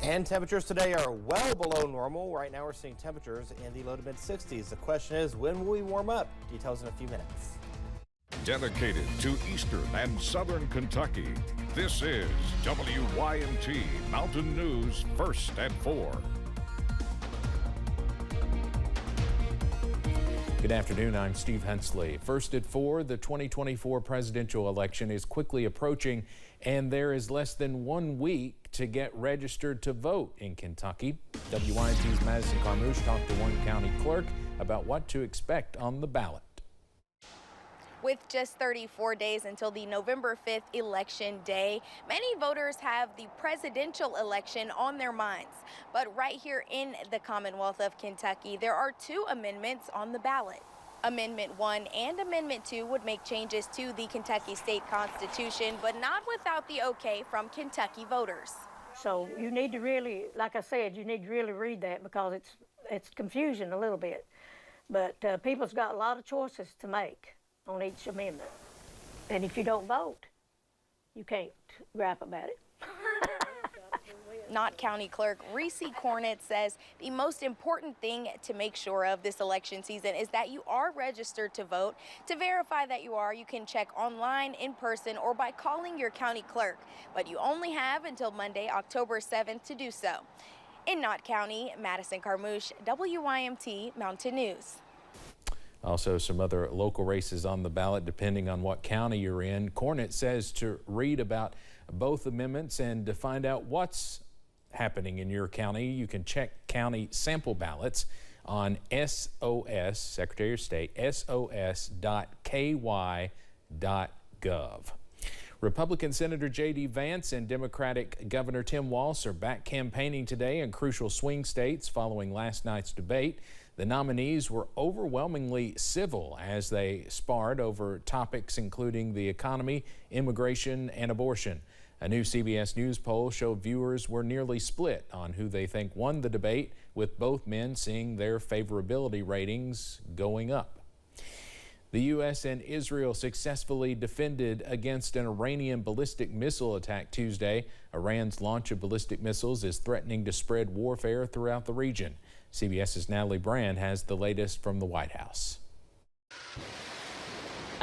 And temperatures today are well below normal. Right now we're seeing temperatures in the low to mid 60s. The question is, when will we warm up? Details in a few minutes. Dedicated to eastern and southern Kentucky, this is WYMT Mountain News First at 4. Good afternoon, I'm Steve Hensley. First at 4, the 2024 presidential election is quickly approaching, and there is less than 1 week to get registered to vote in Kentucky. WYMT's Madison Carmouche talked to one county clerk about what to expect on the ballot. With just 34 days until the November 5th election day, many voters have the presidential election on their minds. But right here in the Commonwealth of Kentucky, there are 2 amendments on the ballot. Amendment 1 and Amendment 2 would make changes to the Kentucky state constitution, but not without the okay from Kentucky voters. So you need to really, like I said, you need to really read that because it's confusion a little bit. But people's got a lot of choices to make on each amendment. And if you don't vote, you can't gripe about it. Knott County Clerk Reese Cornett says the most important thing to make sure of this election season is that you are registered to vote. To verify that you are, you can check online, in person, or by calling your county clerk. But you only have until Monday, October 7th to do so. In Knott County, Madison Carmouche, WYMT Mountain News. Also, some other local races on the ballot depending on what county you're in. Cornett says to read about both amendments and to find out what's happening in your county, you can check county sample ballots on SOS, Secretary of State, sos.ky.gov. Republican Senator J.D. Vance and Democratic Governor Tim Walz are back campaigning today in crucial swing states following last night's debate. The nominees were overwhelmingly civil as they sparred over topics including the economy, immigration, and abortion. A new CBS News poll showed viewers were nearly split on who they think won the debate, with both men seeing their favorability ratings going up. The U.S. and Israel successfully defended against an Iranian ballistic missile attack Tuesday. Iran's launch of ballistic missiles is threatening to spread warfare throughout the region. CBS's Natalie Brand has the latest from the White House.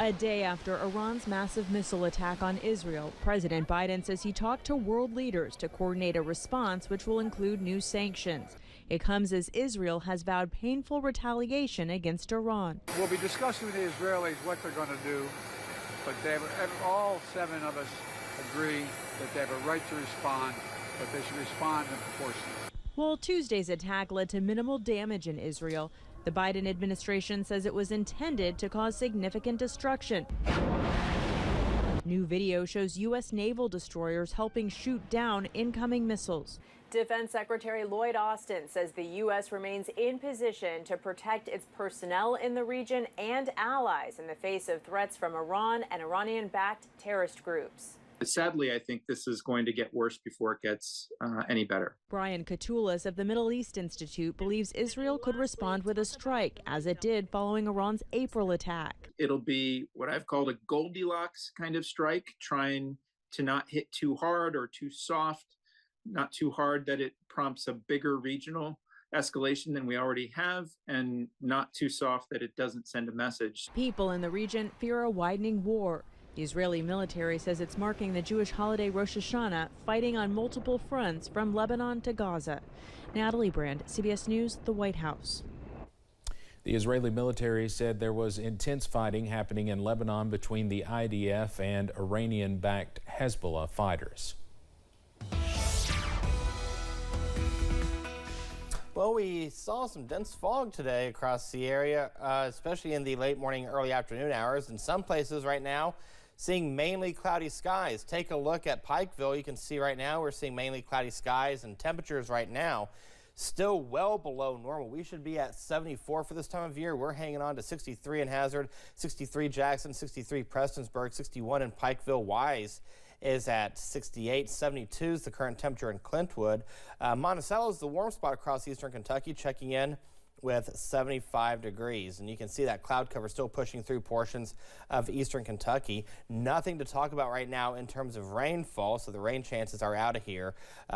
A day after Iran's massive missile attack on Israel, President Biden says he talked to world leaders to coordinate a response which will include new sanctions. It comes as Israel has vowed painful retaliation against Iran. We'll be discussing with the Israelis what they're going to do, but all 7 of us agree that they have a right to respond, but they should respond in proportion. While Tuesday's attack led to minimal damage in Israel, the Biden administration says it was intended to cause significant destruction. New video shows U.S. naval destroyers helping shoot down incoming missiles. Defense Secretary Lloyd Austin says the U.S. remains in position to protect its personnel in the region and allies in the face of threats from Iran and Iranian-backed terrorist groups. Sadly, I think this is going to get worse before it gets any better. Brian Katulis of the Middle East Institute believes Israel could respond with a strike, as it did following Iran's April attack. It'll be what I've called a Goldilocks kind of strike, trying to not hit too hard or too soft, not too hard that it prompts a bigger regional escalation than we already have, and not too soft that it doesn't send a message. People in the region fear a widening war. The Israeli military says it's marking the Jewish holiday Rosh Hashanah, fighting on multiple fronts from Lebanon to Gaza. Natalie Brand, CBS News, the White House. The Israeli military said there was intense fighting happening in Lebanon between the IDF and Iranian-backed Hezbollah fighters. Well, we saw some dense fog today across the area, especially in the late morning, early afternoon hours. In some places right now, seeing mainly cloudy skies. Take a look at Pikeville. You can see right now we're seeing mainly cloudy skies, and temperatures right now still well below normal. We should be at 74 for this time of year. We're hanging on to 63 in Hazard, 63 Jackson, 63 Prestonsburg, 61 in Pikeville. Wise is at 68. 72 is the current temperature in Clintwood. Monticello is the warm spot across eastern Kentucky, checking in with 75 degrees. And you can see that cloud cover still pushing through portions of eastern Kentucky. Nothing to talk about right now in terms of rainfall, so the rain chances are out of here,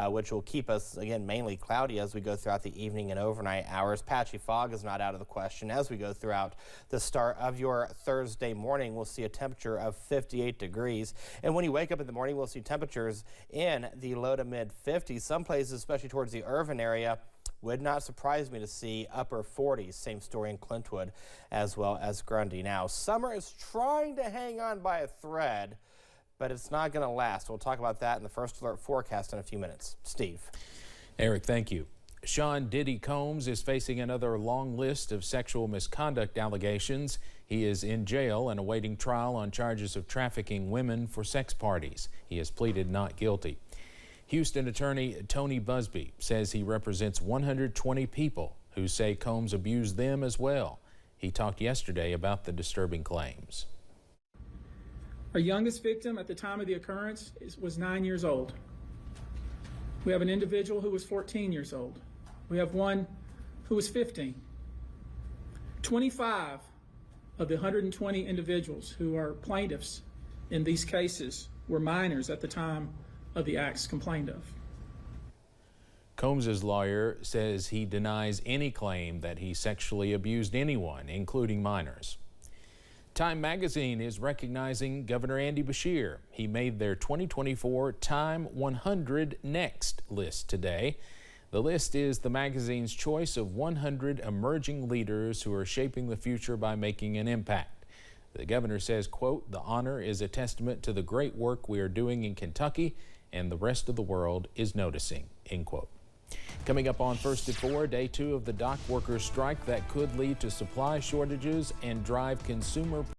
which will keep us, again, mainly cloudy as we go throughout the evening and overnight hours. Patchy fog is not out of the question as we go throughout the start of your Thursday morning. We'll see a temperature of 58 degrees. And when you wake up in the morning, we'll see temperatures in the low to mid 50s. Some places, especially towards the Irvin area, would not surprise me to see upper 40s. Same story in Clintwood as well as Grundy. Now, summer is trying to hang on by a thread, but it's not going to last. We'll talk about that in the First Alert forecast in a few minutes. Steve. Eric, thank you. Sean Diddy Combs is facing another long list of sexual misconduct allegations. He is in jail and awaiting trial on charges of trafficking women for sex parties. He has pleaded not guilty. Houston attorney Tony Busby says he represents 120 people who say Combs abused them as well. He talked yesterday about the disturbing claims. Our youngest victim at the time of the occurrence was 9 years old. We have an individual who was 14 years old. We have one who was 15. 25 of the 120 individuals who are plaintiffs in these cases were minors at the time of the acts complained of. Combs's lawyer says he denies any claim that he sexually abused anyone, including minors. Time magazine is recognizing Governor Andy Beshear. He made their 2024 Time 100 Next list today. The list is the magazine's choice of 100 emerging leaders who are shaping the future by making an impact. The governor says, quote, "The honor is a testament to the great work we are doing in Kentucky and the rest of the world is noticing," end quote. Coming up on First at 4, day 2 of the dock workers strike that could lead to supply shortages and drive consumer